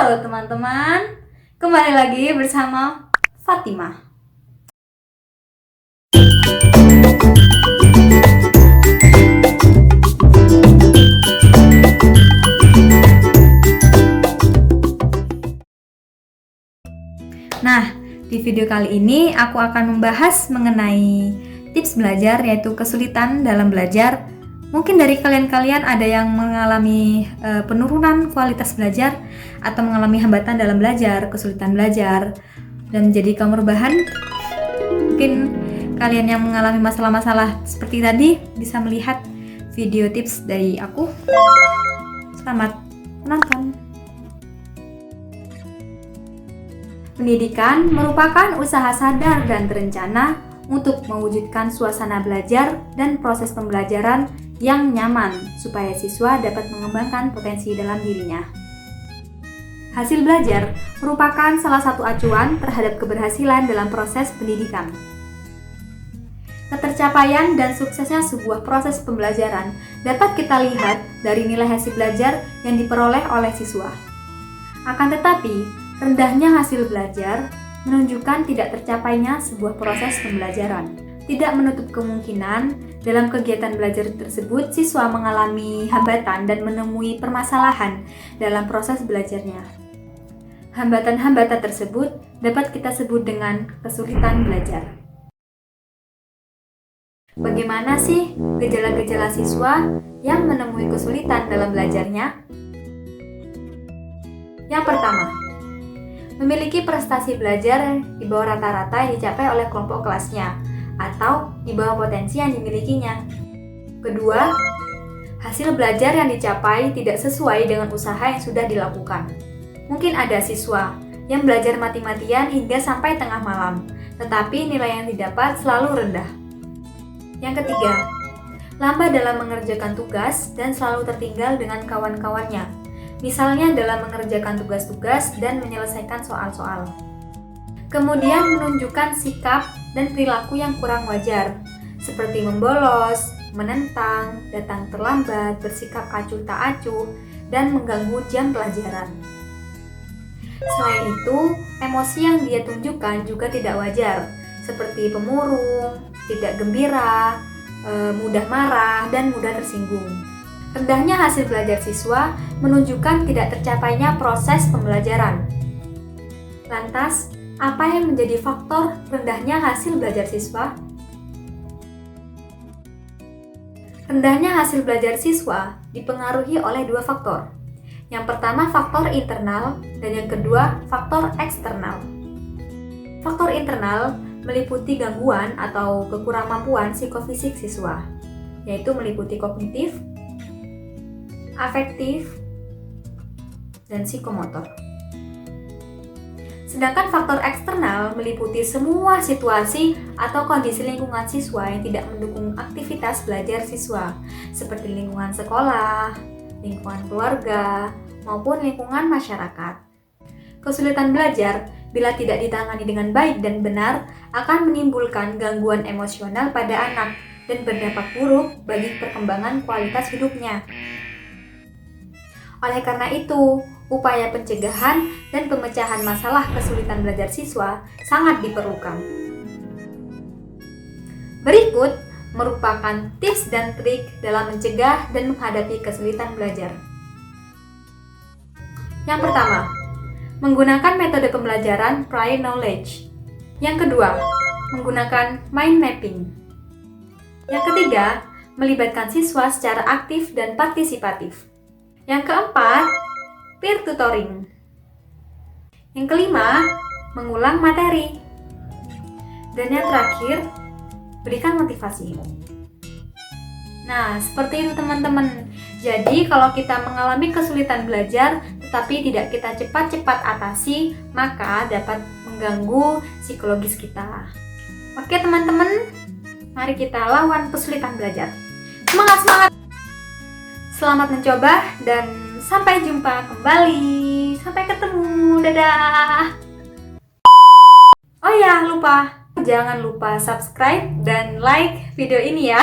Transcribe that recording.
Halo teman-teman, kembali lagi bersama Fatimah. Nah, di video kali ini aku akan membahas mengenai tips belajar, yaitu kesulitan dalam belajar. Mungkin dari kalian-kalian ada yang mengalami penurunan kualitas belajar atau mengalami hambatan dalam belajar, kesulitan belajar, dan menjadi kaum rebahan. Mungkin kalian yang mengalami masalah-masalah seperti tadi bisa melihat video tips dari aku. Selamat menonton. Pendidikan merupakan usaha sadar dan terencana untuk mewujudkan suasana belajar dan proses pembelajaran yang nyaman supaya siswa dapat mengembangkan potensi dalam dirinya. Hasil belajar merupakan salah satu acuan terhadap keberhasilan dalam proses pendidikan. Ketercapaian dan suksesnya sebuah proses pembelajaran dapat kita lihat dari nilai hasil belajar yang diperoleh oleh siswa. Akan tetapi, rendahnya hasil belajar menunjukkan tidak tercapainya sebuah proses pembelajaran. Tidak menutup kemungkinan dalam kegiatan belajar tersebut siswa mengalami hambatan dan menemui permasalahan dalam proses belajarnya. Hambatan-hambatan tersebut dapat kita sebut dengan kesulitan belajar. Bagaimana sih gejala-gejala siswa yang menemui kesulitan dalam belajarnya? Yang pertama, memiliki prestasi belajar di bawah rata-rata yang dicapai oleh kelompok kelasnya atau di bawah potensi yang dimilikinya. Kedua, hasil belajar yang dicapai tidak sesuai dengan usaha yang sudah dilakukan. Mungkin ada siswa yang belajar mati-matian hingga sampai tengah malam, tetapi nilai yang didapat selalu rendah. Yang ketiga, lambat dalam mengerjakan tugas dan selalu tertinggal dengan kawan-kawannya. Misalnya dalam mengerjakan tugas-tugas dan menyelesaikan soal-soal. Kemudian menunjukkan sikap dan perilaku yang kurang wajar, seperti membolos, menentang, datang terlambat, bersikap acuh tak acuh, dan mengganggu jam pelajaran. Selain itu, emosi yang dia tunjukkan juga tidak wajar, seperti pemurung, tidak gembira, mudah marah, dan mudah tersinggung. Rendahnya hasil belajar siswa menunjukkan tidak tercapainya proses pembelajaran. Lantas, apa yang menjadi faktor rendahnya hasil belajar siswa? Rendahnya hasil belajar siswa dipengaruhi oleh dua faktor. Yang pertama faktor internal dan yang kedua faktor eksternal. Faktor internal meliputi gangguan atau kekurang mampuan psikofisik siswa, yaitu meliputi kognitif, afektif, dan psikomotor. Sedangkan faktor eksternal meliputi semua situasi atau kondisi lingkungan siswa yang tidak mendukung aktivitas belajar siswa, seperti lingkungan sekolah, lingkungan keluarga, maupun lingkungan masyarakat. Kesulitan belajar bila tidak ditangani dengan baik dan benar akan menimbulkan gangguan emosional pada anak dan berdampak buruk bagi perkembangan kualitas hidupnya. Oleh karena itu, upaya pencegahan dan pemecahan masalah kesulitan belajar siswa sangat diperlukan. Berikut merupakan tips dan trik dalam mencegah dan menghadapi kesulitan belajar. Yang pertama, menggunakan metode pembelajaran prior knowledge. Yang kedua, menggunakan mind mapping. Yang ketiga, melibatkan siswa secara aktif dan partisipatif. Yang keempat, peer tutoring. Yang kelima, mengulang materi. Dan yang terakhir, berikan motivasi. Nah, seperti itu teman-teman. Jadi, kalau kita mengalami kesulitan belajar tetapi tidak kita cepat-cepat atasi, maka dapat mengganggu psikologis kita. Oke teman-teman, mari kita lawan kesulitan belajar. Semangat-semangat! Selamat mencoba dan sampai jumpa kembali. Sampai ketemu. Dadah. Oh ya, jangan lupa subscribe dan like video ini ya.